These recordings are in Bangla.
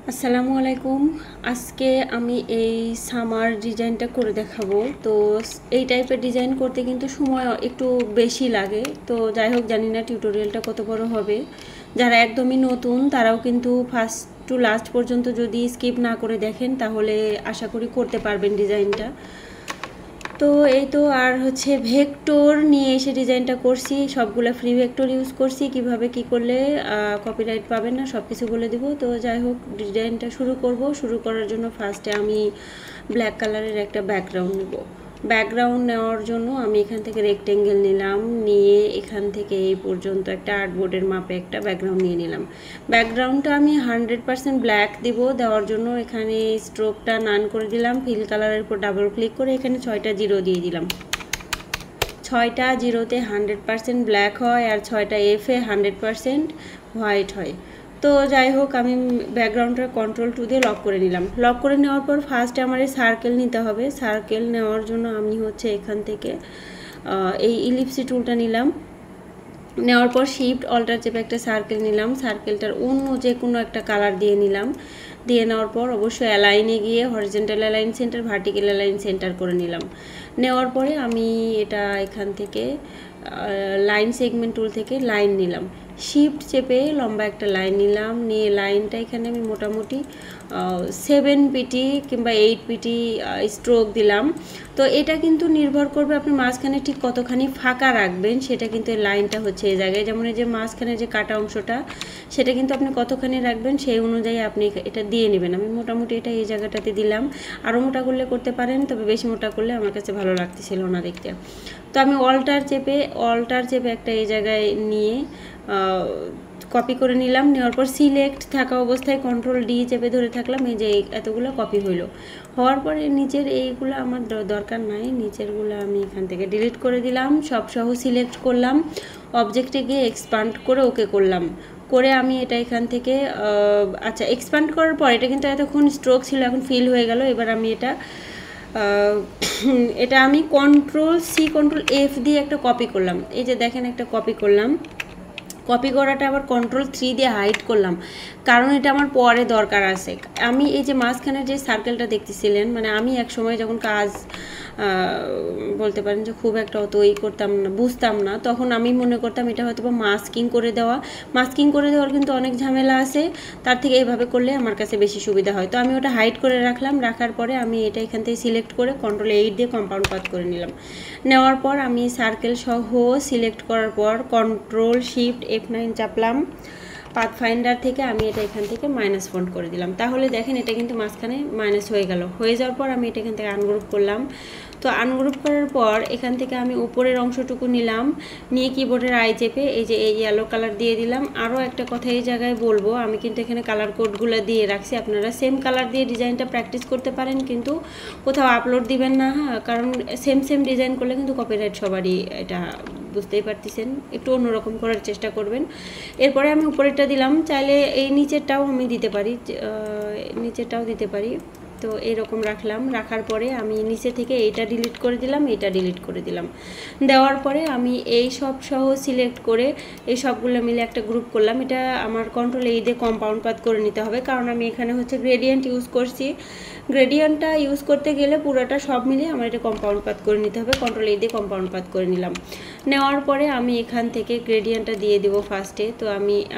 আসসালামু আলাইকুম। আজকে আমি এই সামার ডিজাইনটা করে দেখাবো। তো এই টাইপের ডিজাইন করতে কিন্তু সময় একটু বেশি লাগে। তো যাই হোক, জানি না টিউটোরিয়ালটা কত বড় হবে। যারা একদমই নতুন তারাও কিন্তু ফার্স্ট টু লাস্ট পর্যন্ত যদি স্কিপ না করে দেখেন তাহলে আশা করি করতে পারবেন ডিজাইনটা। তো এই তো আর হচ্ছে ভেক্টর নিয়ে এসে ডিজাইনটা করছি, সবগুলো ফ্রি ভেক্টর ইউজ করছি। কিভাবে কি করলে কপিরাইট পাবেন না সব কিছু বলে দিব। তো যাই হোক, ডিজাইনটা শুরু করার জন্য ফার্স্টে আমি ব্ল্যাক কালারের একটা ব্যাকগ্রাউন্ড নেব। ব্যাকগ্রাউন্ড নেওয়ার জন্য আমি এখান থেকে রেক্টেঙ্গেল নিলাম, নিয়ে এখান থেকে এই পর্যন্ত একটা আর্টবোর্ডের মাপে একটা ব্যাকগ্রাউন্ড নিয়ে নিলাম। ব্যাকগ্রাউন্ডটা আমি 100% ব্ল্যাক দিব। দেওয়ার জন্য এখানে স্ট্রোকটা নান করে দিলাম, ফিল কালারের উপর ডাবল ক্লিক করে এখানে 6টা জিরো দিয়ে দিলাম। 6টা জিরোতে 100% ব্ল্যাক হয় আর 6টা এফে 100% হোয়াইট হয়। তো যাই হোক, আমি ব্যাকগ্রাউন্ডটা Ctrl+2 দিয়ে লক করে নিলাম। লক করে নেওয়ার পর ফার্স্টে আমার এই সার্কেল নিতে হবে। সার্কেল নেওয়ার জন্য আমি হচ্ছে এখান থেকে এই ইলিপসি টুলটা নিলাম। নেওয়ার পর শিফট অল্টার চেপে একটা সার্কেল নিলাম। সার্কেলটার অন্য যে কোনো একটা কালার দিয়ে নিলাম। দিয়ে নেওয়ার পর অবশ্যই অ্যালাইনে গিয়ে horizontal align centre, vertical align centre করে নিলাম। নেওয়ার পরে আমি এটা এখান থেকে লাইন সেগমেন্ট টুল থেকে লাইন নিলাম। শিফট চেপে লম্বা একটা লাইন নিলাম, নিয়ে লাইনটা এখানে আমি মোটামুটি 7 পিটি কিংবা 8 পিটি স্ট্রোক দিলাম। তো এটা কিন্তু নির্ভর করবে আপনি মাঝখানে ঠিক কতখানি ফাঁকা রাখবেন, সেটা কিন্তু এই লাইনটা হচ্ছে এই জায়গায়, যেমন এই যে মাঝখানে যে কাটা অংশটা সেটা কিন্তু আপনি কতখানি রাখবেন সেই অনুযায়ী আপনি এটা দিয়ে নেবেন। আমি মোটামুটি এটা এই জায়গাটাতে দিলাম। আরও মোটা করলে করতে পারেন, তবে বেশি মোটা করলে আমার কাছে ভালো লাগতেছিল না দেখতে। তো আমি অল্টার চেপে একটা এই জায়গায় নিয়ে কপি করে নিলাম। নেওয়ার পর সিলেক্ট থাকা অবস্থায় Ctrl+D চেপে ধরে থাকলাম। এই যে এতগুলো কপি হইলো। হওয়ার পরে নিচের এইগুলো আমার দরকার নাই, নিচেরগুলো আমি এখান থেকে ডিলিট করে দিলাম। সব সহ সিলেক্ট করলাম, অবজেক্টে গিয়ে এক্সপান্ড করে ওকে করলাম। করে আমি এটা এখান থেকে আচ্ছা, এক্সপান্ড করার পর এটা কিন্তু এতক্ষণ স্ট্রোক ছিল, এখন ফিল হয়ে গেল। এবার আমি এটা আমি Ctrl+C Ctrl+F দিয়ে একটা কপি করলাম। এই যে দেখেন, একটা কপি করলাম। কপি করাটা আবার Ctrl+3 দিয়ে হাইড করলাম, কারণ এটা আমার পরে দরকার আছে। আমি এই যে মাঝখানে যে সার্কেলটা দেখতেছিলেন, মানে আমি এক সময় যখন কাজ বলতে পারেন যে খুব একটা অত করতাম না, বুঝতাম না, তখন আমি মনে করতাম এটা হয়তো বা মাস্কিং করে দেওয়ার কিন্তু অনেক ঝামেলা আছে। তার থেকে এইভাবে করলে আমার কাছে বেশি সুবিধা হয়। তো আমি ওটা হাইড করে রাখলাম। রাখার পরে আমি এটা এখান থেকে সিলেক্ট করে Ctrl+8 দিয়ে কম্পাউন্ড পাথ করে নিলাম। নেওয়ার পর আমি সার্কেল সহ সিলেক্ট করার পর Ctrl+Shift+F9 চাপলাম। পাথফাইন্ডার থেকে আমি এটা এখান থেকে মাইনাস ফন্ট করে দিলাম। তাহলে দেখেন এটা কিন্তু মাঝখানে মাইনাস হয়ে গেল। হয়ে যাওয়ার পর আমি এটা এখান থেকে আনগ্রুপ করলাম। তো আনগ্রুপ করার পর এখান থেকে আমি উপরের অংশটুকু নিলাম, নিয়ে কিবোর্ডের আই চেপে এই যে এই ইয়েলো কালার দিয়ে দিলাম। আরও একটা কথা এই জায়গায় বলবো, আমি কিন্তু এখানে কালার কোডগুলো দিয়ে রাখছি। আপনারা সেম কালার দিয়ে ডিজাইনটা প্র্যাকটিস করতে পারেন, কিন্তু কোথাও আপলোড দিবেন না, হ্যাঁ, কারণ সেম ডিজাইন করলে কিন্তু কপিরাইট সবারই, এটা বুঝতেই পারতেছেন। একটু অন্যরকম করার চেষ্টা করবেন। এরপরে আমি উপরেরটা দিলাম, চাইলে এই নিচেরটাও আমি দিতে পারি। তো এইরকম রাখলাম। রাখার পরে আমি নিচে থেকে এইটা ডিলিট করে দিলাম। দেওয়ার পরে আমি এই সব সহ সিলেক্ট করে এই সবগুলো মিলে একটা গ্রুপ করলাম। এটা আমার Ctrl+A দিয়ে কম্পাউন্ড পাথ করে নিতে হবে, কারণ আমি এখানে হচ্ছে গ্রেডিয়েন্ট ইউজ করছি। গ্রেডিয়েন্টটা ইউজ করতে গেলে পুরোটা সব মিলিয়ে আমার এটা কম্পাউন্ড পাথ করে নিতে হবে। Ctrl+A দিয়ে কম্পাউন্ড পাথ করে নিলাম। নেওয়ার পরে আমি এখান থেকে গ্রেডিয়েন্টটা দিয়ে দেবো ফার্স্টে। তো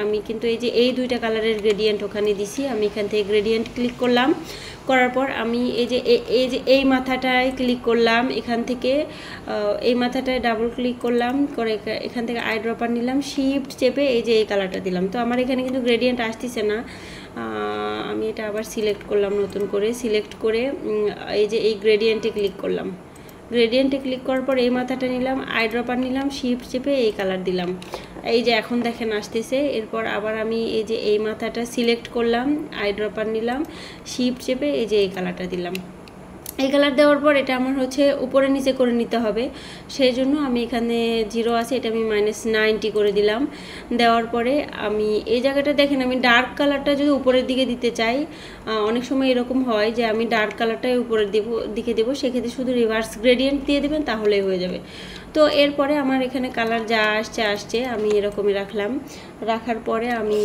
আমি কিন্তু এই যে এই দুইটা কালারের গ্রেডিয়েন্ট ওখানে দিছি। আমি এখান থেকে গ্রেডিয়েন্ট ক্লিক করলাম। করার পর আমি এই মাথাটায় ক্লিক করলাম, এখান থেকে এই মাথাটায় ডাবল ক্লিক করলাম, করে এখান থেকে আই ড্রপার নিলাম, শিফট চেপে এই যে এই কালারটা দিলাম। তো আমার এখানে কিন্তু গ্রেডিয়েন্ট আসতেছে না। আমি এটা আবার সিলেক্ট করলাম, নতুন করে সিলেক্ট করে এই যে এই গ্রেডিয়েন্টে ক্লিক করলাম। গ্রেডিয়েন্টে ক্লিক করার পর এই মাথাটা নিলাম, আই ড্রপার নিলাম, শিফট চেপে এই কালার দিলাম। এই যে এখন দেখেন আসতেছে। এরপর আবার আমি এই যে এই মাথাটা সিলেক্ট করলাম, আই ড্রপার নিলাম, শিফট চেপে এই যে এই কালারটা দিলাম। এই কালার দেওয়ার পর এটা আমার হচ্ছে উপরে নিচে করে নিতে হবে, সেই জন্য আমি এখানে 0 আছে, এটা আমি -90 করে দিলাম। দেওয়ার পরে আমি এই জায়গাটা দেখেন, আমি ডার্ক কালারটা যদি উপরের দিকে দিতে চাই, অনেক সময় এরকম হয় যে আমি ডার্ক কালারটাই উপরের দিকে দেবো, সেক্ষেত্রে শুধু রিভার্স গ্রেডিয়েন্ট দিয়ে দেবেন, তাহলেই হয়ে যাবে। তো এরপরে আমার এখানে কালার যা আসছে আমি এরকমই রাখলাম। রাখার পরে আমি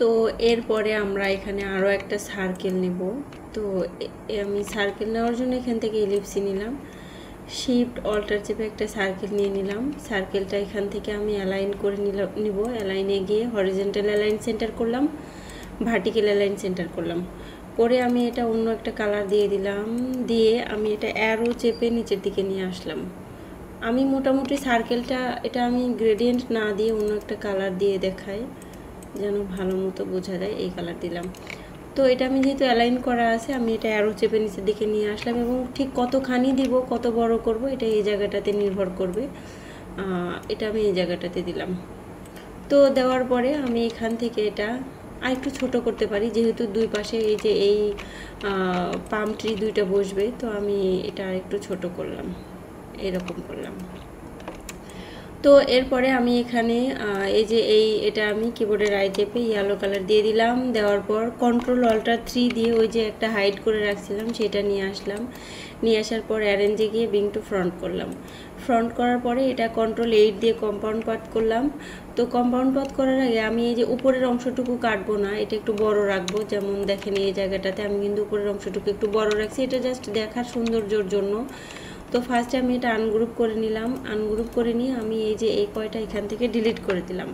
তো এরপরে আমরা এখানে আরও একটা সার্কেল নেব। তো আমি সার্কেল নেওয়ার জন্য এখান থেকে ইলিপসি নিলাম, শিফট অল্টার চেপে একটা সার্কেল নিয়ে নিলাম। সার্কেলটা এখান থেকে আমি অ্যালাইন করে নিব। অ্যালাইনে গিয়ে হরিজন্টাল অ্যালাইন সেন্টার করলাম, ভার্টিক্যাল অ্যালাইন সেন্টার করলাম, করে আমি এটা অন্য একটা কালার দিয়ে দিলাম। দিয়ে আমি এটা অ্যারো চেপে নিচের দিকে নিয়ে আসলাম। আমি মোটামুটি সার্কেলটা এটা আমি গ্রেডিয়েন্ট না দিয়ে অন্য একটা কালার দিয়ে দেখাই যেন ভালো মতো বোঝা যায়। এই কালার দিলাম। তো এটা আমি যেহেতু অ্যালাইন করা আছে, আমি এটা অ্যারো চেপে নিচের দিকে নিয়ে আসলাম এবং ঠিক কতখানি দিব, কত বড় করব, এটা এই জায়গাটাতে নির্ভর করবে। এটা আমি এই জায়গাটাতে দিলাম। তো দেওয়ার পরে আমি এখান থেকে এটা আর একটু ছোটো করতে পারি, যেহেতু দুই পাশে এই যে এই পাম ট্রি দুইটা বসবে, তো আমি এটা আর একটু ছোটো করলাম, এরকম করলাম। তো এরপরে আমি এখানে এই যে এটা আমি কিবোর্ডের রাইট চেপে ইয়েলো কালার দিয়ে দিলাম। দেওয়ার পর কন্ট্রোল অল্টার 3 দিয়ে ওই যে একটা হাইড করে রাখছিলাম সেটা নিয়ে আসলাম। নিয়ে আসার পর অ্যারেঞ্জে গিয়ে বিং টু ফ্রন্ট করলাম। ফ্রন্ট করার পরে এটা কন্ট্রোল 8 দিয়ে কম্পাউন্ড পাথ করলাম। তো কম্পাউন্ড পাথ করার আগে আমি এই যে উপরের অংশটুকু কাটবো না, এটা একটু বড় রাখবো। যেমন দেখেন এই জায়গাটাতে আমি কিন্তু উপরের অংশটুকু একটু বড় রাখছি, এটা জাস্ট দেখার সৌন্দর্যের জন্য। তো ফার্স্টে আমি এটা আনগ্রুপ করে নিলাম। আনগ্রুপ করে নিয়ে আমি এই যে এই কয়টা এখান থেকে ডিলিট করে দিলাম।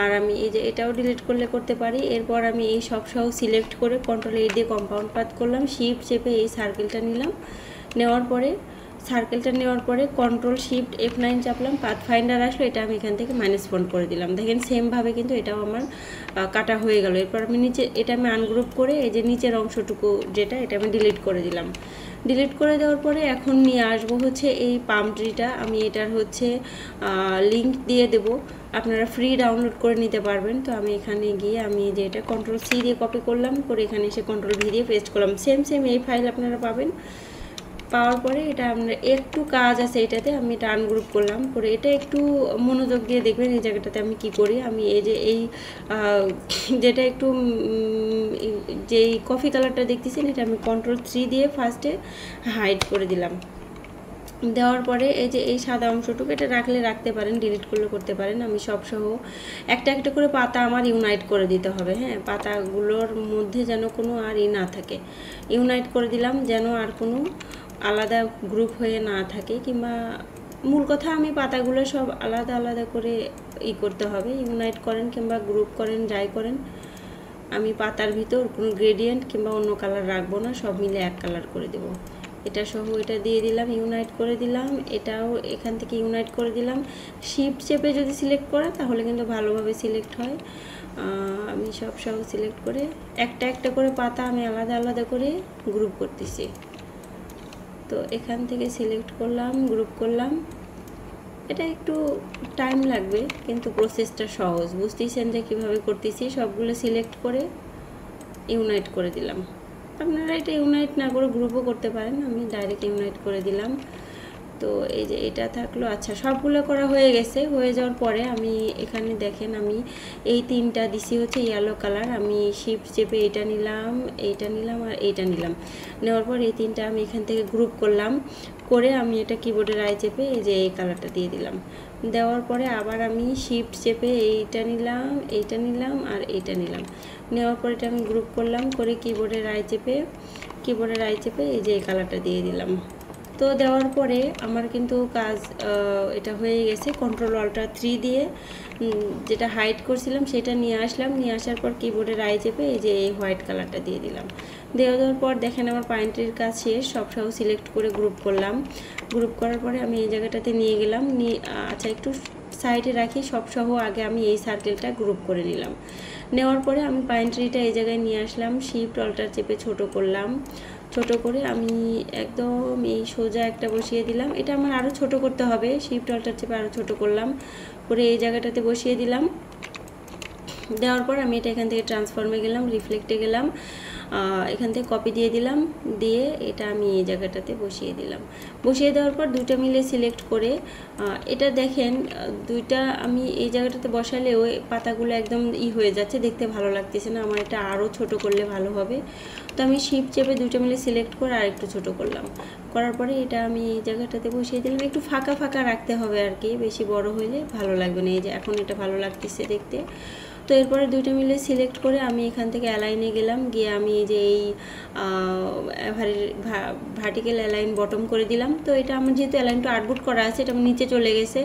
আর আমি এই যে এটাও ডিলিট করতে পারি। এরপর আমি এই সব সহ সিলেক্ট করে কন্ট্রোল 8 দিয়ে কম্পাউন্ড পাথ করলাম, শিফট চেপে এই সার্কেলটা নিলাম। নেওয়ার পরে কন্ট্রোল শিফট F9 চাপলাম, পাথ ফাইন্ডার আসলো, এটা আমি এখান থেকে -1 করে দিলাম। দেখেন সেমভাবে কিন্তু এটাও আমার কাটা হয়ে গেল। এরপর আমি এটা আমি আনগ্রুপ করে এই যে নিচের অংশটুকু যেটা, এটা আমি ডিলিট করে দিলাম। ডিলিট করে দেওয়ার পরে এখন নিয়ে আসবো হচ্ছে এই পাম ট্রিটা। আমি এটার হচ্ছে লিঙ্ক দিয়ে দেব, আপনারা ফ্রি ডাউনলোড করে নিতে পারবেন। তো আমি এখানে গিয়ে আমি যে এটা কন্ট্রোল C দিয়ে কপি করলাম, করে এখানে এসে কন্ট্রোল V দিয়ে পেস্ট করলাম। সেম এই ফাইল আপনারা পাবেন। পাওয়ার পরে এটা আমরা একটু কাজ আছে এটাতে, আমি এটা আনগ্রুপ করলাম, করে এটা একটু মনোযোগ দিয়ে দেখবেন এই জায়গাটাতে আমি কি করি। আমি এই যে এই যেটা একটু যেই কফি কালারটা দেখতেছেন, এটা আমি কন্ট্রোল 3 দিয়ে ফার্স্টে হাইড করে দিলাম। দেওয়ার পরে এই যে এই সাদা অংশটুকু এটা রাখতে পারেন, ডিলিট করতে পারেন। আমি সবসহ একটা একটা করে পাতা আমার ইউনাইট করে দিতে হবে। হ্যাঁ, পাতাগুলোর মধ্যে যেন কোনো আর না থাকে, ইউনাইট করে দিলাম, যেন আর কোনো আলাদা গ্রুপ হয়ে না থাকে। কিংবা মূল কথা আমি পাতাগুলো সব আলাদা আলাদা করে করতে হবে, ইউনাইট করেন কিংবা গ্রুপ করেন, যাই করেন। আমি পাতার ভিতর কোনো গ্রেডিয়েন্ট কিংবা অন্য কালার রাখবো না, সব মিলে এক কালার করে দেব। এটা সহ এটা দিয়ে দিলাম, ইউনাইট করে দিলাম। এটাও এখান থেকে ইউনাইট করে দিলাম। শিফট চেপে যদি সিলেক্ট করেন তাহলে কিন্তু ভালোভাবে সিলেক্ট হয়। আমি সব সিলেক্ট করে একটা একটা করে পাতা আমি আলাদা আলাদা করে গ্রুপ করতেছি। তো এখান থেকে সিলেক্ট করলাম, গ্রুপ করলাম। এটা একটু টাইম লাগবে কিন্তু প্রসেসটা সহজ, বুঝতেছেন যে কীভাবে করতেছি। সবগুলো সিলেক্ট করে ইউনাইট করে দিলাম। আপনারা এটা ইউনাইট না করে গ্রুপও করতে পারেন, আমি ডাইরেক্ট ইউনাইট করে দিলাম। তো এই যে এটা থাকলো। আচ্ছা, সবগুলো করা হয়ে গেছে। হয়ে যাওয়ার পরে আমি এখানে দেখেন আমি এই তিনটা দিছি হচ্ছে ইয়েলো কালার। আমি শিফট চেপে এটা নিলাম আর এইটা নিলাম। নেওয়ার পর এই তিনটা আমি এখান থেকে গ্রুপ করলাম, করে আমি এটা কিবোর্ডে রাইট চেপে এই যে এই কালারটা দিয়ে দিলাম। দেওয়ার পরে আবার আমি শিফট চেপে এইটা নিলাম আর এইটা নিলাম। নেওয়ার পর এটা আমি গ্রুপ করলাম, করে কিবোর্ডে রাইট চেপে এই যে এই কালারটা দিয়ে দিলাম। তো দেওয়ার পরে আমার কিন্তু কাজ এটা হয়ে গেছে। কন্ট্রোল অল্টার 3 দিয়ে যেটা হাইড করছিলাম সেটা নিয়ে আসলাম। নিয়ে আসার পর কিবোর্ডে রাইট চেপে এই যে এই হোয়াইট কালারটা দিয়ে দিলাম। দেওয়ার পর দেখেন আমার পয়েন্টের কাজ শেষ। সব সিলেক্ট করে গ্রুপ করলাম। গ্রুপ করার পরে আমি এই জায়গাটাতে নিয়ে গেলাম। আচ্ছা, একটু সাইডে রাখি। সবসহ আগে আমি এই সার্কেলটা গ্রুপ করে নিলাম। নেওয়ার পরে আমি পয়েন্ট্রিটা এই জায়গায় নিয়ে আসলাম। শিফট অল্টার চেপে ছোট করলাম। ছোট করে আমি একদম এই সোজা একটা বসিয়ে দিলাম। এটা আমার আরও ছোট করতে হবে। শিফট অল্টার চেপে আরও ছোট করলাম, করে এই জায়গাটাতে বসিয়ে দিলাম। দেওয়ার পর আমি এটা এখান থেকে ট্রান্সফর্মে গেলাম, রিফ্লেক্টে গেলাম, এখান থেকে কপি দিয়ে দিলাম। দিয়ে এটা আমি এই জায়গাটাতে বসিয়ে দিলাম। বসিয়ে দেওয়ার পর দুইটা মিলে সিলেক্ট করে এটা দেখেন দুইটা আমি এই জায়গাটাতে বসালে ওই পাতাগুলো একদম হয়ে যাচ্ছে, দেখতে ভালো লাগতেছে না। আমার এটা আরও ছোট করলে ভালো হবে। তো আমি শিফট চেপে দুইটা মিলে সিলেক্ট করে আর একটু ছোটো করলাম। করার পরে এটা আমি এই জায়গাটাতে বসিয়ে দিলাম। একটু ফাঁকা ফাঁকা রাখতে হবে আর কি, বেশি বড় হইলে ভালো লাগবে না। এই যে এখন এটা ভালো লাগতেছে দেখতে। তো এরপরে দুইটা মিলে সিলেক্ট করে আমি এখান থেকে অ্যালাইনে গেলাম, গিয়ে আমি যে এই ভার্টিক্যাল অ্যালাইন বটম করে দিলাম। তো এটা আমার যেহেতু অ্যালাইনটা আউটপুট করা আছে, এটা আমার নিচে চলে গেছে,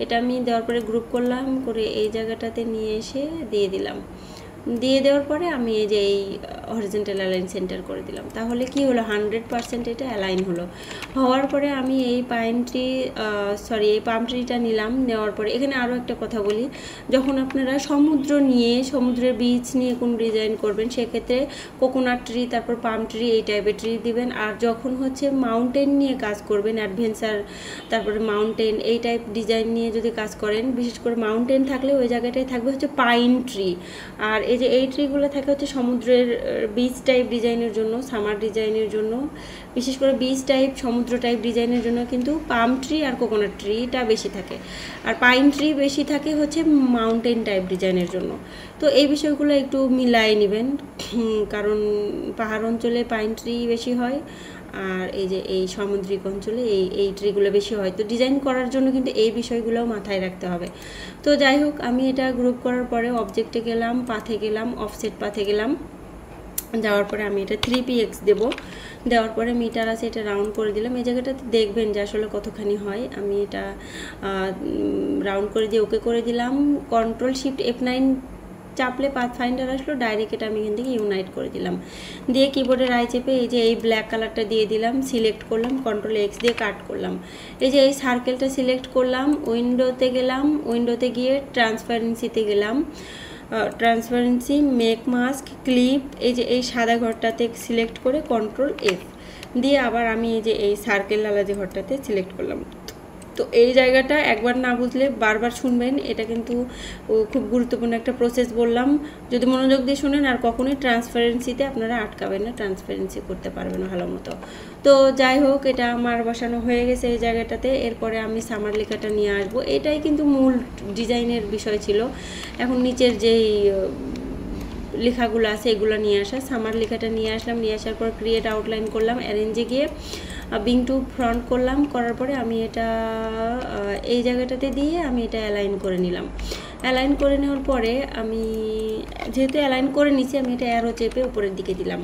এটা আমি দেওয়ার পরে গ্রুপ করলাম, করে এই জায়গাটাতে নিয়ে এসে দিয়ে দিলাম। দিয়ে দেওয়ার পরে আমি এই যে এই হরিজন্টাল অ্যালাইন সেন্টার করে দিলাম। তাহলে কি হলো, 100% এটা অ্যালাইন হলো। হওয়ার পরে আমি এই এই পাম ট্রিটা নিলাম। নেওয়ার পরে এখানে আরও একটা কথা বলি, যখন আপনারা সমুদ্রের বীচ নিয়ে কোন ডিজাইন করবেন, সেক্ষেত্রে কোকোনাট ট্রি, তারপর পাম ট্রি, এই টাইপের ট্রি দিবেন। আর যখন হচ্ছে মাউন্টেন নিয়ে কাজ করবেন, অ্যাডভেঞ্চার, তারপরে মাউন্টেন, এই টাইপ ডিজাইন নিয়ে যদি কাজ করেন, বিশেষ করে মাউন্টেন থাকলে ওই জায়গাটায় থাকবে হচ্ছে পাইন ট্রি। আর এই ট্রিগুলো থাকে হচ্ছে সমুদ্রের বিচ টাইপ ডিজাইনের জন্য, সামার ডিজাইনের জন্য, বিশেষ করে বিচ টাইপ সমুদ্র টাইপ ডিজাইনের জন্য কিন্তু পাম ট্রি আর কোকোনাট ট্রিটা বেশি থাকে। আর পাইন ট্রি বেশি থাকে হচ্ছে মাউন্টেন টাইপ ডিজাইনের জন্য। তো এই বিষয়গুলো একটু মিলাই নেবেন, কারণ পাহাড় অঞ্চলে পাইন ট্রি বেশি হয়, আর এই যে এই সামুদ্রিক অঞ্চলে এই ট্রিগুলো বেশি হয়। তো ডিজাইন করার জন্য কিন্তু এই বিষয়গুলোও মাথায় রাখতে হবে। তো যাই হোক, আমি এটা গ্রুপ করার পরে অবজেক্টে গেলাম, পাথে গেলাম, অফসেট পাথে গেলাম। যাওয়ার পরে আমি এটা 3px দেব। দেওয়ার পরে মিটার আছে, এটা রাউন্ড করে দিলাম। এই জায়গাটাতে দেখবেন যে আসলে কতখানি হয়। আমি এটা রাউন্ড করে দিয়ে ওকে করে দিলাম। কন্ট্রোল শিফট F9 চাপলে পাথফাইন্ডার আসলো, ডাইরেক্ট এটা আমি এখান থেকে ইউনাইট করে দিলাম। দিয়ে কিবোর্ডের আই চেপে এই যে এই ব্ল্যাক কালারটা দিয়ে দিলাম, সিলেক্ট করলাম, কন্ট্রোল এক্স দিয়ে কাট করলাম। এই যে এই সার্কেলটা সিলেক্ট করলাম, উইন্ডোতে গেলাম, উইন্ডোতে গিয়ে ট্রান্সপারেন্সিতে গেলাম, ট্রান্সপারেন্সি, মেক মাস্ক, ক্লিপ, এই যে এই সাদা ঘরটাতে সিলেক্ট করে কন্ট্রোল এফ দিয়ে আবার আমি এই যে এই সার্কেল আলা যে ঘরটাতে সিলেক্ট করলাম। তো এই জায়গাটা একবার না বুঝলে বারবার শুনবেন, এটা কিন্তু খুব গুরুত্বপূর্ণ একটা প্রসেস বললাম, যদি মনোযোগ দিয়ে শুনেন। আর কখনোই ট্রান্সপারেন্সিতে আপনারা আটকাবেন না, ট্রান্সপারেন্সি করতে পারবেন ভালো মতো। তো যাই হোক, এটা আমার বসানো হয়ে গেছে এই জায়গাটাতে। এরপরে আমি সামার লেখাটা নিয়ে আসবো, এটাই কিন্তু মূল ডিজাইনের বিষয় ছিল। এখন নিচের যেই লেখাগুলো আছে এগুলো নিয়ে আসা, সামার লেখাটা নিয়ে আসলাম। নিয়ে আসার পর ক্রিয়েট আউটলাইন করলাম, অ্যারেঞ্জে গিয়ে বিং টু ফ্রন্ট করলাম। করার পরে আমি এটা এই জায়গাটাতে দিয়ে আমি এটা অ্যালাইন করে নিলাম। অ্যালাইন করে নেওয়ার পরে আমি যেহেতু অ্যালাইন করে নিছি, আমি এটা অ্যারো চেপে উপরের দিকে দিলাম।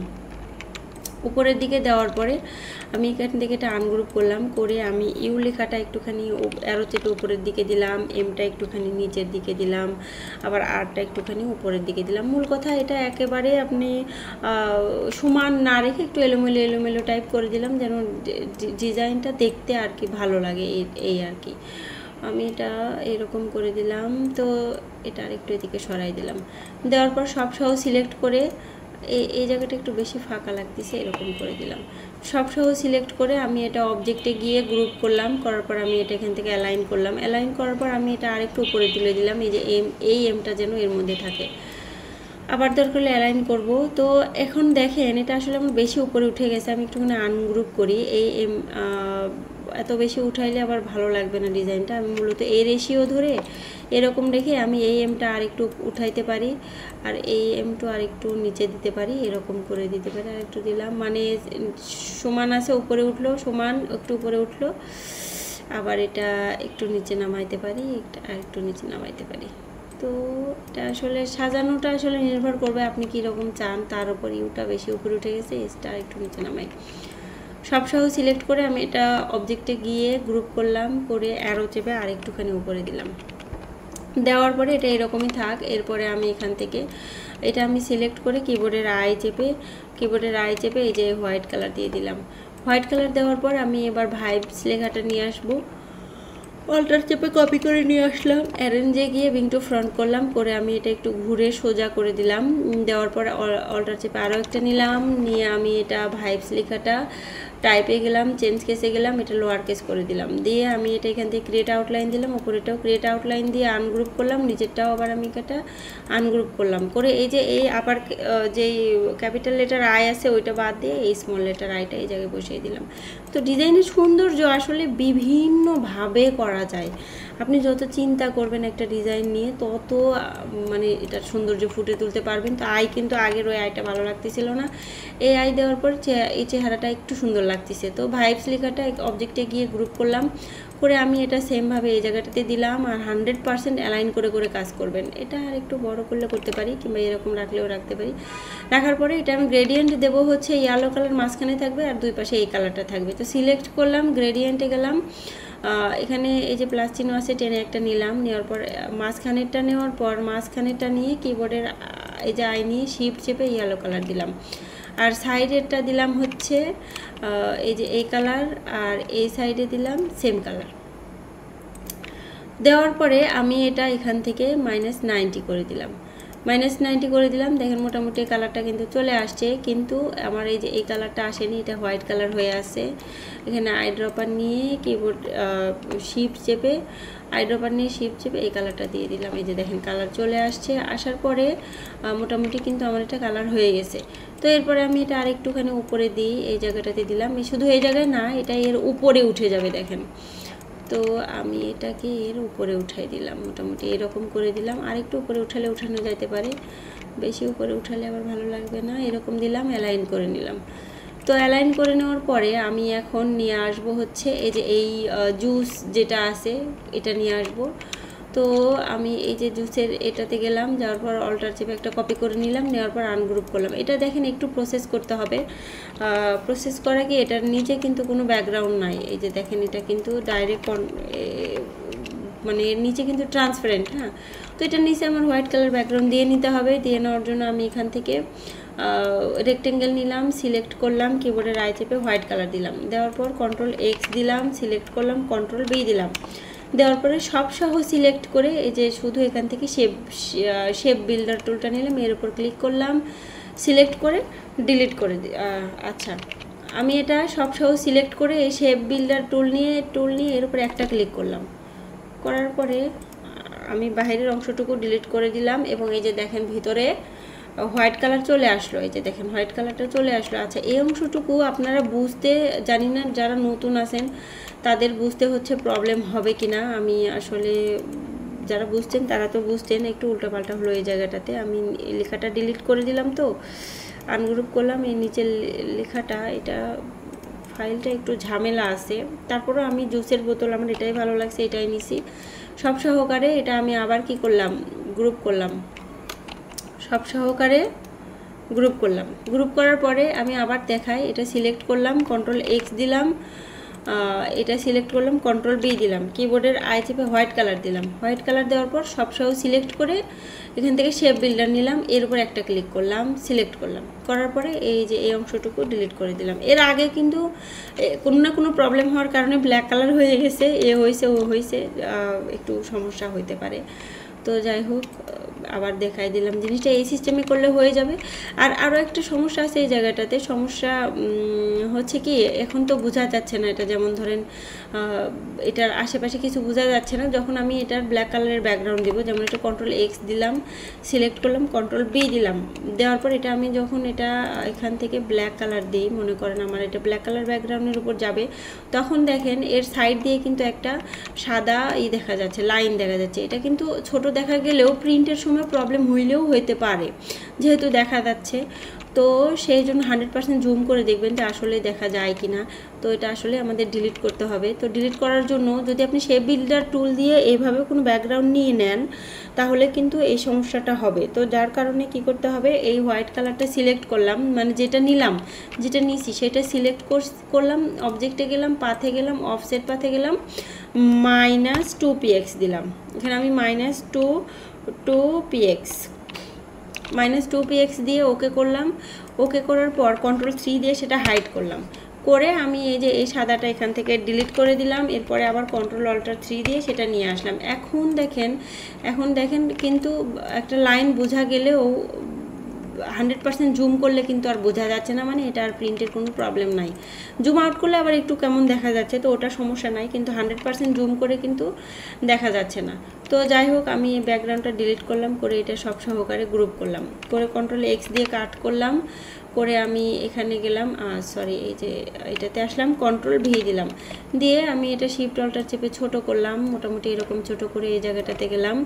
উপরের দিকে দেওয়ার পরে আমি এখান থেকে এটা আনগ্রুপ করলাম, করে আমি ইউ লেখাটা একটুখানি অ্যারো চেপে উপরের দিকে দিলাম, এমটা একটুখানি নিচের দিকে দিলাম, আবার আরটা একটুখানি উপরের দিকে দিলাম। মূল কথা এটা একেবারে আপনি সমান না রেখে একটু এলোমেলো টাইপ করে দিলাম, যেন ডিজাইনটা দেখতে আর কি ভালো লাগে, এই আর কি। আমি এটা এরকম করে দিলাম। তো এটা আরেকটু এদিকে সরাই দিলাম। দেওয়ার পর সব সহ সিলেক্ট করে এই জায়গাটা একটু বেশি ফাঁকা লাগতেছে, এরকম করে দিলাম। সব সহ সিলেক্ট করে আমি এটা অবজেক্টে গিয়ে গ্রুপ করলাম। করার পর আমি এটা এখান থেকে অ্যালাইন করলাম। অ্যালাইন করার পর আমি এটা আরেকটু উপরে তুলে দিলাম, এই যে এই এমটা যেন এর মধ্যে থাকে। আবার দরকার হলে অ্যালাইন করব। তো এখন দেখেন এটা আসলে আমার বেশি উপরে উঠে গেছে, আমি একটুখানি আনগ্রুপ করি। এই এত বেশি উঠাইলে আবার ভালো লাগবে না ডিজাইনটা। আমি মূলত এই রেশিও ধরে এরকম রেখে আমি এই এমটা আরেকটু উঠাইতে পারি, আর এই এমটা আরেকটু নিচে দিতে পারি, এরকম করে দিতে পারি। আরেকটু দিলাম, মানে সমান আছে, উপরে উঠলো সমান, একটু উপরে উঠলো, আবার এটা একটু নিচে নামাইতে পারি, আরেকটু নিচে নামাইতে পারি। তো এটা আসলে সাজানোটা আসলে নির্ভর করবে আপনি কীরকম চান, তার উপর ইউটা বেশি উপরে উঠে গেছে, এসটা একটু নিচে নামাই। সব সহ সিলেক্ট করে আমি এটা অবজেক্টে গিয়ে গ্রুপ করলাম, করে অ্যারো চেপে আর একটুখানি উপরে দিলাম। দেওয়ার পরে এটা এরকমই থাক। এরপরে আমি এখান থেকে এটা আমি সিলেক্ট করে কিবোর্ডের আই চেপে এই যে হোয়াইট কালার দিয়ে দিলাম। হোয়াইট কালার দেওয়ার পর আমি এবার ভাইবস লেখাটা নিয়ে আসবো, অল্টার চেপে কপি করে নিয়ে আসলাম। অ্যারেঞ্জে গিয়ে বিং টু ফ্রন্ট করলাম, করে আমি এটা একটু ঘুরে সোজা করে দিলাম। দেওয়ার পর অল্টার চেপে আরও একটা নিলাম, নিয়ে আমি এটা ভাইবস লেখাটা টাইপে গেলাম, চেঞ্জ কেসে গেলাম, এটা লোয়ার কেস করে দিলাম। দিয়ে আমি এটা এখান থেকে ক্রিয়েট আউটলাইন দিলাম, উপরেটাও ক্রিয়েট আউটলাইন দিয়ে আনগ্রুপ করলাম, নিচেরটাও আবার আমি এটা আনগ্রুপ করলাম। করে এই যে এই আপার যেই ক্যাপিটাল লেটার আই আছে ওইটা বাদ দিয়ে এই স্মল লেটার আইটা এই জায়গায় বসিয়ে দিলাম। তো ডিজাইনের সৌন্দর্য আসলে বিভিন্নভাবে করা যায়। আপনি যত চিন্তা করবেন একটা ডিজাইন নিয়ে তত মানে এটার সৌন্দর্য ফুটে তুলতে পারবেন। তো আই কিন্তু আগের ওই আইটা ভালো লাগতেছিল না, এই আই দেওয়ার পর এই চেহারাটা একটু সুন্দর লাগতেছে। তো ভাইবস লেখাটা অবজেক্টে গিয়ে গ্রুপ করলাম, করে আমি এটা সেমভাবে এই জায়গাটাতে দিলাম, আর 100% অ্যালাইন করে করে কাজ করবেন। এটা আর একটু বড় করলে করতে পারি, কিংবা এরকম রাখলেও রাখতে পারি। রাখার পরে এটা আমি গ্রেডিয়েন্ট দেবো হচ্ছে ইয়েলো কালার মাঝখানে থাকবে, আর দুই পাশে এই কালারটা থাকবে। তো সিলেক্ট করলাম, গ্রেডিয়েন্টে গেলাম, এখানে এই যে প্লাস চিহ্ন আছে, টেনে একটা নিলাম, নেওয়ার পর মাঝখানেরটা নেওয়ার পর মাঝখানেরটা নিয়ে কিবোর্ডের এই যে আই নিয়ে শিফট চেপে ইয়েলো কালার দিলাম, আর সাইডেরটা দিলাম হচ্ছে এই যে এই কালার, আর এই সাইডে দিলাম সেম কালার। দেওয়ার পরে আমি এটা এখান থেকে -90 করে দিলাম, -90 করে দিলাম। দেখেন মোটামুটি কালারটা কিন্তু চলে আসছে, কিন্তু আমার এই যে এই কালারটা আসেনি, এটা হোয়াইট কালার হয়ে আছে। এখানে আইড্রপার নিয়ে কিবোর্ড শিফট চেপে আইড্রপার নিয়ে শিফট চেপে এই কালারটা দিয়ে দিলাম। এই যে দেখেন কালার চলে আসছে, আসার পরে মোটামুটি কিন্তু আমার এটা কালার হয়ে গেছে। তো এরপরে আমি এটা আরেকটুখানি উপরে দিই, এই জায়গাটাতে দিলাম, শুধু এই জায়গায় না, এটা এর উপরে উঠে যাবে দেখেন। তো আমি এটাকে এর উপরে উঠাই দিলাম, মোটামুটি এরকম করে দিলাম। আরেকটু উপরে উঠালে উঠানো যেতে পারে, বেশি উপরে উঠালে আবার ভালো লাগবে না। এরকম দিলাম, অ্যালাইন করে নিলাম। তো অ্যালাইন করে নেওয়ার পরে আমি এখন নিয়ে আসবো হচ্ছে এই যে এই জুস যেটা আছে এটা নিয়ে আসবো। তো আমি এই যে জুসের এটাতে গেলাম, যাওয়ার পর অল্টার চেপে একটা কপি করে নিলাম, নেওয়ার পর আনগ্রুপ করলাম। এটা দেখেন একটু প্রসেস করতে হবে, প্রসেস করা কি এটার নিচে কিন্তু কোনো ব্যাকগ্রাউন্ড নাই। এই যে দেখেন এটা কিন্তু ডাইরেক্ট মানে এর নিচে কিন্তু ট্রান্সপারেন্ট। হ্যাঁ, তো এটার নিচে আমার হোয়াইট কালার ব্যাকগ্রাউন্ড দিয়ে নিতে হবে। দিয়ে নেওয়ার জন্য আমি এখান থেকে রেক্টেঙ্গেল নিলাম, সিলেক্ট করলাম, কিবোর্ডের আই চেপে হোয়াইট কালার দিলাম। দেওয়ার পর Ctrl+X দিলাম, সিলেক্ট করলাম, Ctrl+V দিলাম। দেওয়ার পরে সব সহ সিলেক্ট করে এই যে শুধু এখান থেকে শেপ বিল্ডার টুলটা নিলাম, এর উপর ক্লিক করলাম, সিলেক্ট করে ডিলিট করে আচ্ছা, আমি এটা সব সহ সিলেক্ট করে এই শেপ বিল্ডার টুল নিয়ে এর উপর একটা ক্লিক করলাম। করার পরে আমি বাইরের অংশটুকু ডিলিট করে দিলাম, এবং এই যে দেখেন ভিতরে হোয়াইট কালার চলে আসলো। এই যে দেখেন হোয়াইট কালারটা চলে আসলো। আচ্ছা, এই অংশটুকু আপনারা বুঝতে জানি না, যারা নতুন আছেন তাদের বুঝতে হচ্ছে প্রবলেম হবে কি না। আমি আসলে যারা বুঝছেন তারা তো বুঝছেন, একটু উল্টাপাল্টা হলো এই জায়গাটাতে। আমি লেখাটা ডিলিট করে দিলাম, তো আনগ্রুপ করলাম। এই নিচের লেখাটা, এটা ফাইলটা একটু ঝামেলা আছে, তারপরেও আমি জুসের বোতল আমার এটাই ভালো লাগছে, এটাই নিছি। সব সহকারে এটা আমি আবার কি করলাম, গ্রুপ করলাম, সব সহকারে গ্রুপ করলাম। গ্রুপ করার পরে আমি আবার দেখাই, এটা সিলেক্ট করলাম, Ctrl+X দিলাম, এটা সিলেক্ট করলাম, Ctrl+V দিলাম, কিবোর্ডের আই চেপে হোয়াইট কালার দিলাম। হোয়াইট কালার দেওয়ার পর সব সহ সিলেক্ট করে এখান থেকে শেপ বিল্ডার নিলাম, এর উপর একটা ক্লিক করলাম, সিলেক্ট করলাম। করার পরে এই যে এই অংশটুকু ডিলিট করে দিলাম। এর আগে কিন্তু কোনো না কোনো প্রবলেম হওয়ার কারণে ব্ল্যাক কালার হয়ে গেছে, এ হয়েছে ও হয়েছে, একটু সমস্যা হইতে পারে। তো যাই হোক, আবার দেখাই দিলাম, জিনিসটা এই সিস্টেমে করলে হয়ে যাবে। আর আরও একটা সমস্যা আছে এই জায়গাটাতে, সমস্যা হচ্ছে কি এখন তো বোঝা যাচ্ছে না, এটা যেমন ধরেন এটার আশেপাশে কিছু বোঝা যাচ্ছে না। যখন আমি এটার ব্ল্যাক কালারের ব্যাকগ্রাউন্ড দেবো, যেমন এটা Ctrl+X দিলাম, সিলেক্ট করলাম, Ctrl+V দিলাম। দেওয়ার পর এটা আমি যখন এটা এখান থেকে ব্ল্যাক কালার দিই, মনে করেন আমার এটা ব্ল্যাক কালার ব্যাকগ্রাউন্ডের উপর যাবে, তখন দেখেন এর সাইড দিয়ে কিন্তু একটা সাদা দেখা যাচ্ছে, লাইন দেখা যাচ্ছে। এটা কিন্তু ছোট দেখা গেলেও প্রিন্টের সময় প্রবলেম হইলেও হইতে পারে, যেহেতু দেখা যাচ্ছে। তো সেই জন্য 100% জুম করে দেখবেন যে আসলে দেখা যায় কি না। তো এটা আসলে আমাদের ডিলিট করতে হবে। তো ডিলিট করার জন্য যদি আপনি শেপ বিল্ডার টুল দিয়ে এইভাবে কোনো ব্যাকগ্রাউন্ড নিয়ে নেন, তাহলে কিন্তু এই সমস্যাটা হবে। তো যার কারণে কি করতে হবে, এই হোয়াইট কালারটা সিলেক্ট করলাম, মানে যেটা নিলাম, যেটা নিছি সেটা সিলেক্ট করলাম, অবজেক্টে গেলাম, পাথে গেলাম, অফসেট পাথে গেলাম, -2px দিলাম। এখানে আমি -2px দিয়ে ওকে করলাম। ওকে করার পর Ctrl+3 দিয়ে সেটা হাইড করলাম, করে আমি এই যে এই সাদাটা এখান থেকে ডিলিট করে দিলাম। এরপরে আবার Ctrl+Alt+3 দিয়ে সেটা নিয়ে আসলাম। এখন দেখেন কিন্তু একটা লাইন বোঝা গেলেও 100% জুম করলে কিন্তু আর বোঝা যাচ্ছে না, মানে এটা আর প্রিন্টের কোনো প্রবলেম নাই। জুম আউট করলে আবার একটু কেমন দেখা যাচ্ছে, তো ওটা সমস্যা নাই, কিন্তু 100% জুম করে কিন্তু দেখা যাচ্ছে না। তো যাই হোক, আমি ব্যাকগ্রাউন্ডটা ডিলিট করলাম, করে এটা সব সহকারে গ্রুপ করলাম, করে কন্ট্রোল এক্স দিয়ে কাট করলাম, করে আমি এখানে গেলাম, সরি এই যে এটাতে আসলাম, কন্ট্রোল ভি দিলাম, দিয়ে আমি এটা শিফট অল্টার চেপে ছোট করলাম, মোটামুটি এরকম ছোট করে এই জায়গাটাতে গেলাম,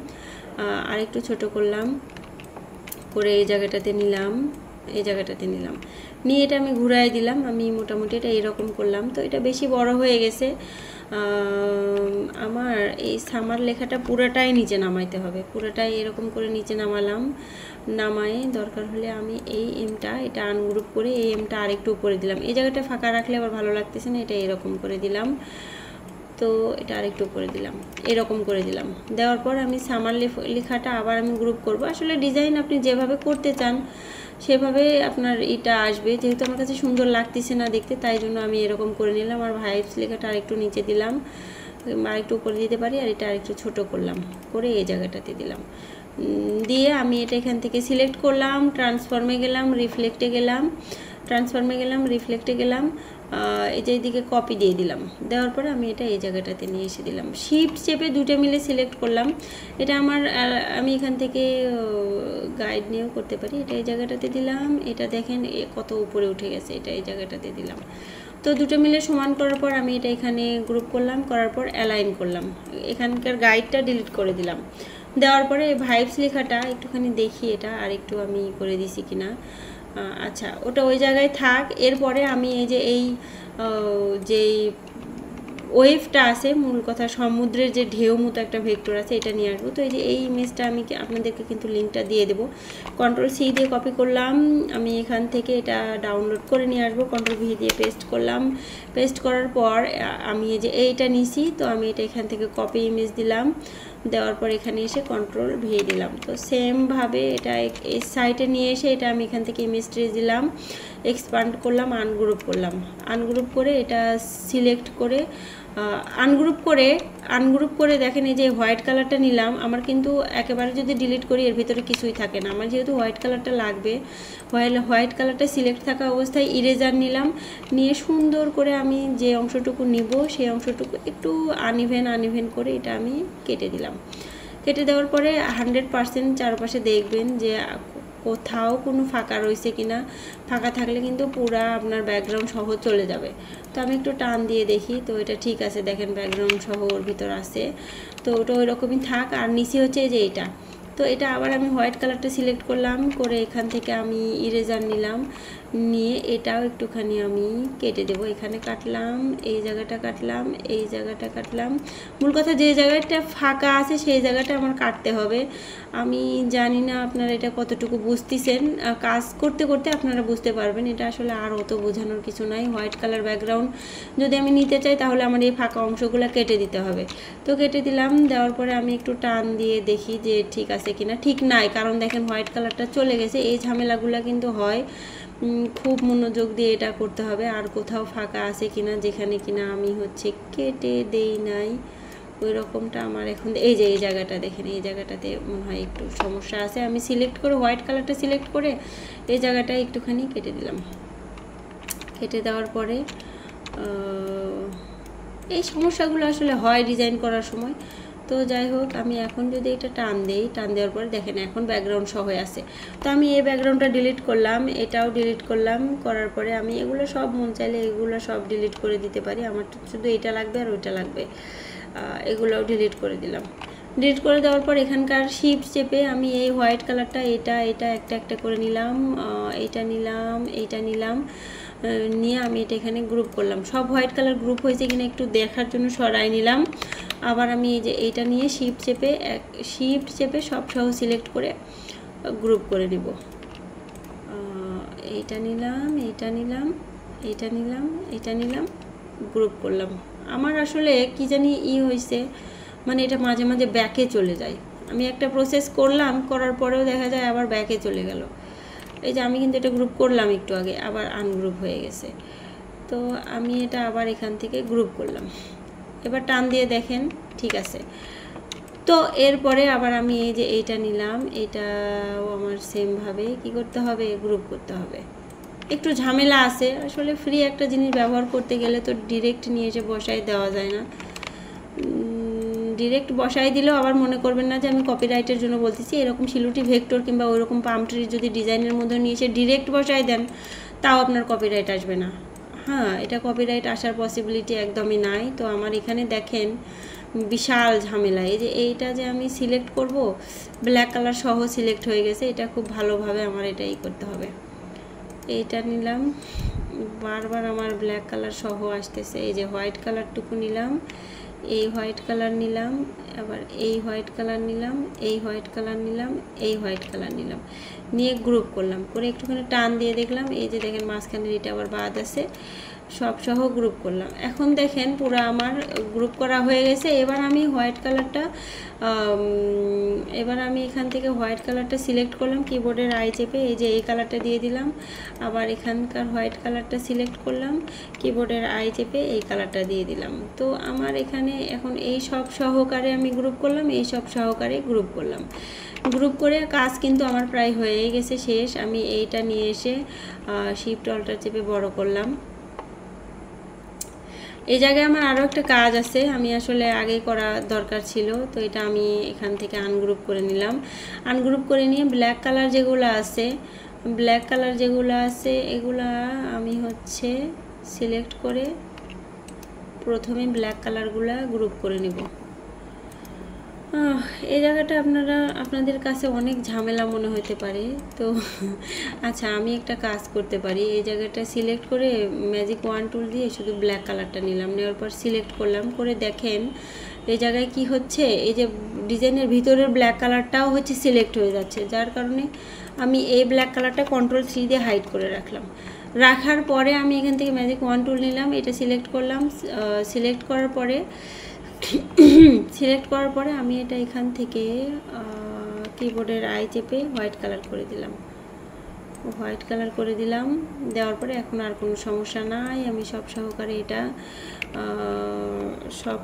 আরেকটু ছোট করলাম, করে এই জায়গাটাতে নিলাম, এই জায়গাটাতে নিলাম, নিয়ে এটা আমি ঘুরাই দিলাম। আমি মোটামুটি এটা এরকম করলাম। তো এটা বেশি বড় হয়ে গেছে, আমার এই সামার লেখাটা পুরোটাই নিচে নামাইতে হবে, পুরোটাই এরকম করে নিচে নামালাম, নামায়ে দরকার হলে আমি এই এমটা এটা আনগ্রুপ করে এই এমটা আরেকটু উপরে দিলাম, এই জায়গাটা ফাঁকা রাখলে আবার ভালো লাগতেছে না, এটা এরকম করে দিলাম। তো এটা আরেকটু করে দিলাম, এরকম করে দিলাম। দেওয়ার পর আমি সামার লেখাটা আবার আমি গ্রুপ করব। আসলে ডিজাইন আপনি যেভাবে করতে চান সেভাবে আপনার এটা আসবে, যেহেতু আমার কাছে সুন্দর লাগতেছে না দেখতে, তাই জন্য আমি এরকম করে নিলাম। আর ভাইবস লেখাটা আরেকটু নিচে দিলাম, আরেকটু উপরে দিতে পারি, আর এটা আরেকটু ছোট করলাম, করে এই জায়গাটাতে দিলাম, দিয়ে আমি এটা এখান থেকে সিলেক্ট করলাম, ট্রান্সফর্মে গেলাম, রিফ্লেক্টে গেলাম, রিফ্লেক্টে গেলাম, এই যে এইদিকে কপি দিয়ে দিলাম। দেওয়ার পরে আমি এটা এই জায়গাটাতে নিয়ে এসে দিলাম, শিফট চেপে দুটো মিলে সিলেক্ট করলাম। এটা আমার আমি এখান থেকে গাইড নিয়েও করতে পারি। এটা এই জায়গাটাতে দিলাম, এটা দেখেন কত উপরে উঠে গেছে, এটা এই জায়গাটাতে দিলাম। তো দুটো মিলে সমান করার পর আমি এটা এখানে গ্রুপ করলাম, করার পর অ্যালাইন করলাম, এখানকার গাইডটা ডিলিট করে দিলাম। দেওয়ার পরে ভাইবস লেখাটা একটুখানি দেখি এটা আর একটু আমি করে দিছি কিনা। আচ্ছা, ওটা ওই জায়গায় থাক। এরপরে আমি এই যে এই যেই ওয়েভটা আছে, মূল কথা সমুদ্রের যে ঢেউ মতো একটা ভেক্টর আছে, এটা নিয়ে আসবো। তো এই যে এই ইমেজটা আমি আপনাদেরকে কিন্তু লিঙ্কটা দিয়ে দেবো। কন্ট্রোল সি দিয়ে কপি করলাম, আমি এখান থেকে এটা ডাউনলোড করে নিয়ে আসবো, কন্ট্রোল ভি দিয়ে পেস্ট করলাম। পেস্ট করার পর আমি এই যে এইটা নিছি, তো আমি এটা এখান থেকে কপি ইমেজ দিলাম, দেওয়ার পর এখানে এসে কন্ট্রোল ভি দিলাম। তো সেমভাবে এটা এই সাইডে নিয়ে এসে এটা আমি এখান থেকে ইমেজ ট্রেস দিলাম, এক্সপান্ড করলাম, আনগ্রুপ করলাম, আনগ্রুপ করে এটা সিলেক্ট করে আনগ্রুপ করে দেখেন এই যে হোয়াইট কালারটা নিলাম। আমার কিন্তু একেবারে যদি ডিলিট করি এর ভিতরে কিছুই থাকে না, আমার যেহেতু হোয়াইট কালারটা লাগবে, হোয়াইট কালারটা সিলেক্ট থাকা অবস্থায় ইরেজার নিলাম, নিয়ে সুন্দর করে আমি যে অংশটুকু নিব সেই অংশটুকু একটু আনইভেন করে এটা আমি কেটে দিলাম। কেটে দেওয়ার পরে 100% চারপাশে দেখবেন যে কোথাও কোনো ফাঁকা রয়েছে কিনা, ফাঁকা থাকলে কিন্তু পুরা আপনার ব্যাকগ্রাউন্ড সহ চলে যাবে। তো আমি একটু টান দিয়ে দেখি, তো এটা ঠিক আছে, দেখেন ব্যাকগ্রাউন্ড সহ ওর ভিতর আছে। তো ওটা ওই রকমই থাক। আর নিচে হচ্ছে যে এইটা, তো এটা আবার আমি হোয়াইট কালারটা সিলেক্ট করলাম, করে এখান থেকে আমি ইরেজার নিলাম, নিয়ে এটাও একটুখানি আমি কেটে দেবো। এখানে কাটলাম, এই জায়গাটা কাটলাম, এই জায়গাটা কাটলাম। মূল কথা যে জায়গাটা ফাঁকা আছে সেই জায়গাটা আমার কাটতে হবে। আমি জানি না আপনারা এটা কতটুকু বুঝতেছেন, কাজ করতে করতে আপনারা বুঝতে পারবেন। এটা আসলে আর অত বোঝানোর কিছু নাই। হোয়াইট কালার ব্যাকগ্রাউন্ড যদি আমি নিতে চাই তাহলে আমার এই ফাঁকা অংশগুলো কেটে দিতে হবে। তো কেটে দিলাম, দেওয়ার পরে আমি একটু টান দিয়ে দেখি যে ঠিক আছে কিনা। ঠিক নাই, কারণ দেখেন হোয়াইট কালারটা চলে গেছে। এই ঝামেলাগুলো কিন্তু হয়, খুব মনোযোগ দিয়ে এটা করতে হবে। আর কোথাও ফাঁকা আছে কিনা, যেখানে কিনা আমি হচ্ছে কেটে দেই নাই ওই রকমটা আমার এখন এই যে এই জায়গাটা দেখেন, এই জায়গাটাতে মনে হয় একটু সমস্যা আছে। আমি সিলেক্ট করে হোয়াইট কালারটা সিলেক্ট করে এই জায়গাটা একটুখানি কেটে দিলাম। কেটে দেওয়ার পরে এই সমস্যাগুলো আসলে হয় ডিজাইন করার সময়। তো যাই হোক, আমি এখন যদি এটা টান দেই, টান দেওয়ার পরে দেখেন এখন ব্যাকগ্রাউন্ড সহ আছে। তো আমি এই ব্যাকগ্রাউন্ডটা ডিলিট করলাম, এটাও ডিলিট করলাম। করার পরে আমি এগুলো সব মন চাইলে এগুলো সব ডিলিট করে দিতে পারি। আমার শুধু এটা লাগবে আর ওইটা লাগবে, এগুলোও ডিলিট করে দিলাম। ডিলিট করে দেওয়ার পর এখানকার শিফট চেপে আমি এই হোয়াইট কালারটা এটা একটা একটা করে নিলাম, এইটা নিলাম, নিয়ে আমি এটা এখানে গ্রুপ করলাম। সব হোয়াইট কালার গ্রুপ হয়েছে কিনা একটু দেখার জন্য সরাই নিলাম। আবার আমি এই যে এইটা নিয়ে শিফট চেপে সব সহ সিলেক্ট করে গ্রুপ করে নেব। এইটা নিলাম, গ্রুপ করলাম। আমার আসলে কি জানি হয়েছে, মানে এটা মাঝে মাঝে ব্যাকে চলে যায়। আমি একটা প্রসেস করলাম, করার পরেও দেখা যায় আবার ব্যাকে চলে গেল। এই যে আমি কিন্তু এটা গ্রুপ করলাম একটু আগে, আবার আনগ্রুপ হয়ে গেছে। তো আমি এটা আবার এখান থেকে গ্রুপ করলাম। এবার টান দিয়ে দেখেন ঠিক আছে। তো এরপরে আবার আমি এই যে এইটা নিলাম, এটাও আমার সেমভাবে কি করতে হবে, গ্রুপ করতে হবে। একটু ঝামেলা আছে আসলে, ফ্রি একটা জিনিস ব্যবহার করতে গেলে তো ডিরেক্ট নিয়ে এসে বসায় দেওয়া যায় না। ডিরেক্ট বসাই দিলেও আবার মনে করবেন না যে আমি কপিরাইটের জন্য বলতেছি। এরকম শিলুটি ভেক্টর কিংবা ওইরকম পাম ট্রির যদি ডিজাইনের মধ্যে নিয়ে এসে ডিরেক্ট বসাই দেন, তাও আপনার কপিরাইট আসবে না। হ্যাঁ, এটা কপিরাইট আসার পসিবিলিটি একদমই নাই। তো আমার এখানে দেখেন বিশাল ঝামেলা। এই যে এইটা যে আমি সিলেক্ট করব, ব্ল্যাক কালার সহ সিলেক্ট হয়ে গেছে। এটা খুব ভালোভাবে আমার এটাই করতে হবে। এইটা নিলাম, বারবার আমার ব্ল্যাক কালার সহ আসতেছে। এই যে হোয়াইট কালারটুকু নিলাম, এই হোয়াইট কালার নিলাম, আবার এই হোয়াইট কালার নিলাম, এই হোয়াইট কালার নিলাম, এই হোয়াইট কালার নিলাম, নিয়ে গ্রুপ করলাম। করে একটুখানি টান দিয়ে দেখলাম, এই যে দেখেন মাঝখানের এটা আবার বাদ আছে, সব সহ গ্রুপ করলাম। এখন দেখেন পুরো আমার গ্রুপ করা হয়ে গেছে। এবার আমি হোয়াইট কালারটা এখান থেকে হোয়াইট কালারটা সিলেক্ট করলাম, কিবোর্ডের আই চেপে এই যে এই কালারটা দিয়ে দিলাম। আবার এখানকার হোয়াইট কালারটা সিলেক্ট করলাম, কিবোর্ডের আই চেপে এই কালারটা দিয়ে দিলাম। তো আমার এখানে এখন এই সব সহকারে আমি গ্রুপ করলাম, এই সব সহকারে গ্রুপ করলাম। গ্রুপ করে কাজ কিন্তু আমার প্রায় হয়ে গেছে, শেষ। আমি এইটা নিয়ে এসে শিফট অল্টার চেপে বড় করলাম। এই জায়গায় আমার আরও একটা কাজ আছে, আমি আসলে আগে করা দরকার ছিল। তো এটা আমি এখান থেকে আনগ্রুপ করে নিলাম। আনগ্রুপ করে নিয়ে ব্ল্যাক কালার যেগুলো আছে এগুলা আমি হচ্ছে সিলেক্ট করে প্রথমে ব্ল্যাক কালারগুলা গ্রুপ করে নিব। এই জায়গাটা আপনাদের কাছে অনেক ঝামেলা মনে হতে পারে। তো আচ্ছা, আমি একটা কাজ করতে পারি। এই জায়গাটা সিলেক্ট করে ম্যাজিক ওয়ান টুল দিয়ে শুধু ব্ল্যাক কালারটা নিলাম, নেওয়ার পর সিলেক্ট করলাম। করে দেখেন এই জায়গায় কি হচ্ছে, এই যে ডিজাইনের ভিতরের ব্ল্যাক কালারটাও হচ্ছে সিলেক্ট হয়ে যাচ্ছে। যার কারণে আমি এই ব্ল্যাক কালারটা Ctrl+3 দিয়ে হাইড করে রাখলাম। রাখার পরে আমি এখান থেকে ম্যাজিক ওয়ান টুল নিলাম, এটা সিলেক্ট করলাম। সিলেক্ট করার পরে আমি এটা এখান থেকে কিবোর্ডের আই চেপে হোয়াইট কালার করে দিলাম। দেওয়ার পরে এখন আর কোনো সমস্যা নাই। আমি সব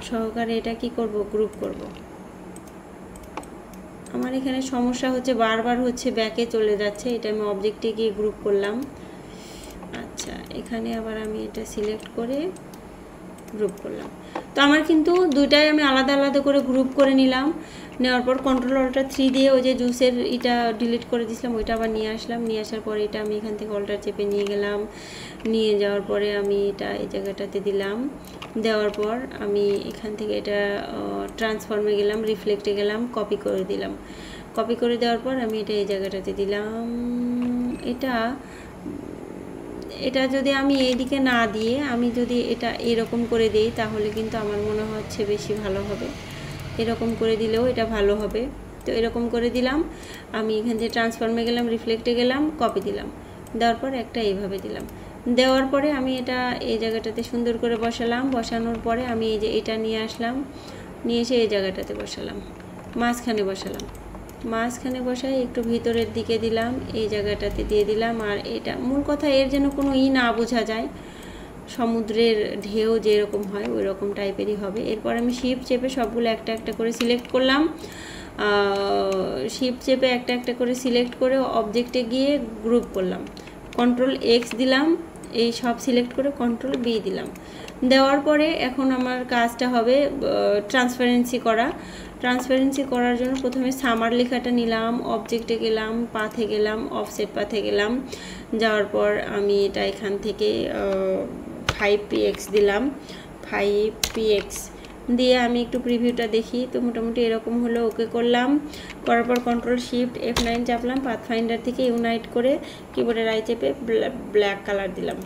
সহকারে এটা কি করব, গ্রুপ করব। আমার এখানে সমস্যা হচ্ছে, বারবার হচ্ছে ব্যাকে চলে যাচ্ছে। এটা আমি অবজেক্টে গিয়ে গ্রুপ করলাম। আচ্ছা, এখানে আবার আমি এটা সিলেক্ট করে গ্রুপ করলাম। তো আমার কিন্তু দুইটাই আমি আলাদা আলাদা করে গ্রুপ করে নিলাম। নেওয়ার পর Ctrl+3 দিয়ে ওই যে জুসের এটা ডিলিট করে দিয়েছিলাম, ওইটা আবার নিয়ে আসলাম। নিয়ে আসার পরে এটা আমি এখান থেকে অল্টার চেপে নিয়ে গেলাম। নিয়ে যাওয়ার পরে আমি এটা এই জায়গাটাতে দিলাম। দেওয়ার পর আমি এখান থেকে এটা ট্রান্সফর্মে গেলাম, রিফ্লেক্টে গেলাম, কপি করে দিলাম। কপি করে দেওয়ার পর আমি এটা এই জায়গাটাতে দিলাম। এটা যদি আমি এইদিকে না দিয়ে আমি যদি এটা এরকম করে দিই, তাহলে কিন্তু আমার মনে হচ্ছে বেশি ভালো হবে। এরকম করে দিলেও এটা ভালো হবে। তো এরকম করে দিলাম। আমি এখান থেকে ট্রান্সফর্মে গেলাম, রিফ্লেক্টে গেলাম, কপি দিলাম। দেওয়ার পর একটা এইভাবে দিলাম। দেওয়ার পরে আমি এটা এই জায়গাটাতে সুন্দর করে বসালাম। বসানোর পরে আমি এই যে এটা নিয়ে আসলাম, নিয়ে এসে এই জায়গাটাতে বসালাম, মাঝখানে বসাই একটু ভিতরের দিকে দিলাম, এই জায়গাটাতে দিয়ে দিলাম। আর এটা মূল কথা, এর যেন কোনো না বোঝা যায়, সমুদ্রের ঢেউ যেরকম হয় ওই রকম টাইপেরই হবে। এরপর আমি শিফট চেপে সবগুলো একটা একটা করে সিলেক্ট করলাম। শিফট চেপে একটা একটা করে সিলেক্ট করে অবজেক্টে গিয়ে গ্রুপ করলাম। Ctrl+X দিলাম, এই সব সিলেক্ট করে Ctrl+B দিলাম। দেওয়ার পরে এখন আমার কাজটা হবে ট্রান্সপারেন্সি করার জন্য প্রথমে সামার লেখাটা নিলাম, অবজেক্টে গেলাম, পাথে গেলাম, অফসেট পাথে গেলাম। যাওয়ার পর আমি এটা এখান থেকে 5px দিলাম। 5px দিয়ে আমি একটু প্রিভিউটা দেখি। তো মোটামুটি এরকম হলো। ওকে করলাম। করার পর Ctrl+Shift+F9 চাপলাম, পাথফাইন্ডার থেকে ইউনাইট করে কিবোর্ডের আই চেপে ব্ল্যাক কালার দিলাম।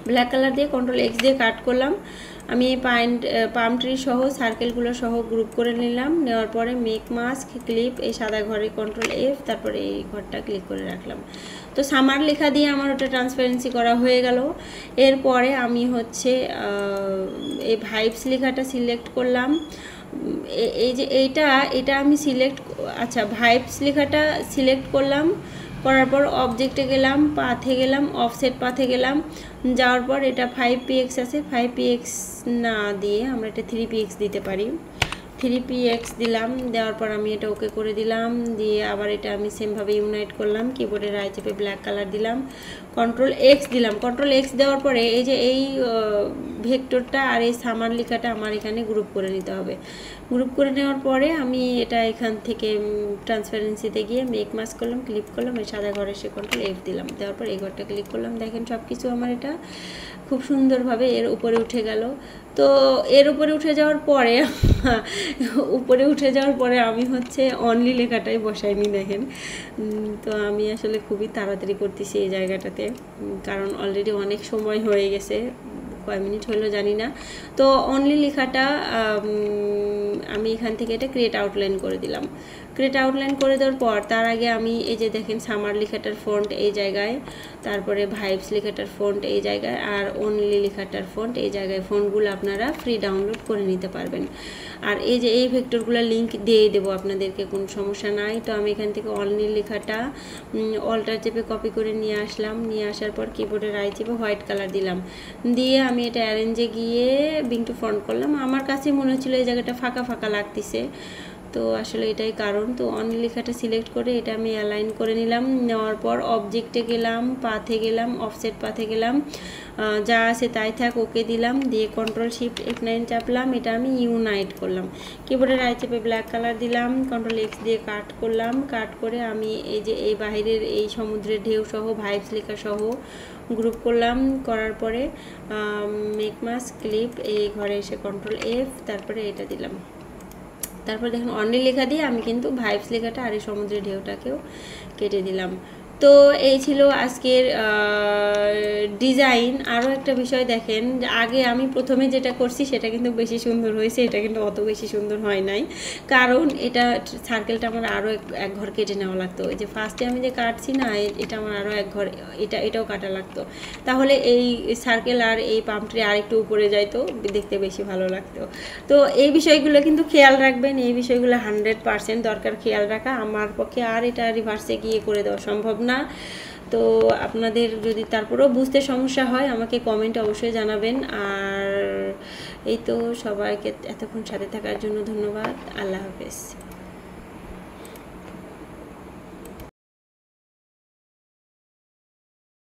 ব্ল্যাক কালার দিয়ে Ctrl+X দিয়ে কাট করলাম। আমি পাম ট্রি সহ সার্কেলগুলো সহ গ্রুপ করে নিলাম। নেওয়ার পরে মেক মাস্ক ক্লিপ, এই সাদা ঘরে Ctrl+F, তারপরে এই ঘরটা ক্লিক করে রাখলাম। তো সামার লেখা দিয়ে আমার ওটা ট্রান্সপারেন্সি করা হয়ে গেল। এরপরে আমি হচ্ছে এই ভাইবস লেখাটা সিলেক্ট করলাম। এই যে এটা আমি ভাইবস লেখাটা সিলেক্ট করলাম। করার পর অবজেক্টে গেলাম, পাথে গেলাম, অফসেট পাথে গেলাম। যাওয়ার পর এটা 5px আছে, 5px না দিয়ে আমরা এটা 3px দিতে পারি। 3px দিলাম, দেওয়ার পর আমি এটা ওকে করে দিলাম, দিয়ে আবার এটা আমি সেমভাবে ইউনাইট করলাম, কিবোর্ডে রাইট চেপে ব্ল্যাক কালার দিলাম, কন্ট্রোল এক্স দিলাম। কন্ট্রোল এক্স দেওয়ার পরে এই যে এই ভেক্টরটা আর এই সামার লেখাটা আমার এখানে গ্রুপ করে নিতে হবে। গ্রুপ করে নেওয়ার পরে আমি এটা এখান থেকে ট্রান্সপারেন্সিতে গিয়ে মেক মাস্ক করলাম, ক্লিক করলাম, এই সাদা ঘরে সে কন্ট্রোল এফ দিলাম, দেওয়ার পর এই ঘরটা ক্লিক করলাম। দেখেন সব কিছু আমার এটা খুব সুন্দরভাবে এর উপরে উঠে গেল। তো এর উপরে উঠে যাওয়ার পরে আমি হচ্ছে অনলি লেখাটাই বসাইনি, দেখেন। তো আমি আসলে খুবই তাড়াতাড়ি করতেছি এই জায়গাটাতে, কারণ অলরেডি অনেক সময় হয়ে গেছে, কয় মিনিট হলো জানি না। তো অনলি লেখাটা আমি এখান থেকে এটা ক্রিয়েট আউটলাইন করে দিলাম। ক্রিয়েট আউটলাইন করে দেওয়ার পর তার আগে আমি এই যে দেখেন সামার লেখাটার ফন্ট এই জায়গায়, তারপরে ভাইবস লেখাটার ফন্ট এই জায়গায়, আর অনলি লেখাটার ফন্ট এই জায়গায়। ফন্টগুলো আপনারা ফ্রি ডাউনলোড করে নিতে পারবেন। আর এই যে এই ভেক্টরগুলো লিঙ্ক দিয়ে দেবো আপনাদেরকে, কোনো সমস্যা নাই। তো আমি এখান থেকে অনলি লেখাটা অল্টার চেপে কপি করে নিয়ে আসলাম, নিয়ে আসার পর কিবোর্ডে রাইট চেপে হোয়াইট কালার দিলাম, দিয়ে আমি এটা অ্যারেঞ্জে গিয়ে বিং টু ফন্ট করলাম। আমার কাছে মনে হচ্ছিলো এই জায়গাটা ফাঁকা ফাঁকা লাগতেছে, তো আসলে এটাই কারণ। তো অনলি লেখাটা সিলেক্ট করে এটা আমি অ্যালাইন করে নিলাম। নেওয়ার পর অবজেক্টে গেলাম, পাথে গেলাম, অফসেট পাথে গেলাম, যা আছে তাই থাক ওকে দিলাম, দিয়ে কন্ট্রোল শিফট F9 চাপলাম, এটা আমি ইউনাইট করলাম। কিবোর্ডে রাইট চেপে ব্ল্যাক কালার দিলাম, কন্ট্রোল এক্স দিয়ে কাট করলাম। কাট করে আমি এই যে এই বাহিরের এই সমুদ্রের ঢেউ সহ ভাইবস লেখা সহ গ্রুপ করলাম। করার পরে মেক মাস্ক ক্লিপ এই ঘরে এসে কন্ট্রোল এফ, তারপরে এটা দিলাম। তারপর দেখুন অনলি লেখা দিয়ে আমি কিন্তু ভাইবস লেখাটা আর এই সমুদ্রের ঢেউটাকেও কেটে দিলাম। তো এই ছিল আজকের ডিজাইন। আরও একটা বিষয় দেখেন, আগে আমি প্রথমে যেটা করছি সেটা কিন্তু বেশি সুন্দর হয়েছে, এটা কিন্তু অত বেশি সুন্দর হয় নাই, কারণ এটা সার্কেলটা আমার আরও এক ঘর কেটে নেওয়া লাগতো। ওই যে ফার্স্টে আমি যে কাটছি না, এটা আমার আরও এক ঘর এটাও কাটা লাগতো, তাহলে এই সার্কেল আর এই পাম্পটি আর একটু উপরে যাইতো, দেখতে বেশি ভালো লাগতো। তো এই বিষয়গুলো কিন্তু খেয়াল রাখবেন, এই বিষয়গুলো 100% দরকার খেয়াল রাখা। আমার পক্ষে আর এটা রিভার্সে গিয়ে করে দেওয়া সম্ভব না। তো আপনাদের যদি তারপরেও বুঝতে সমস্যা হয় আমাকে কমেন্টে অবশ্যই জানাবেন। আর এই তো, সবাইকে এতক্ষণ সাথে থাকার জন্য ধন্যবাদ। আল্লাহ হাফেজ।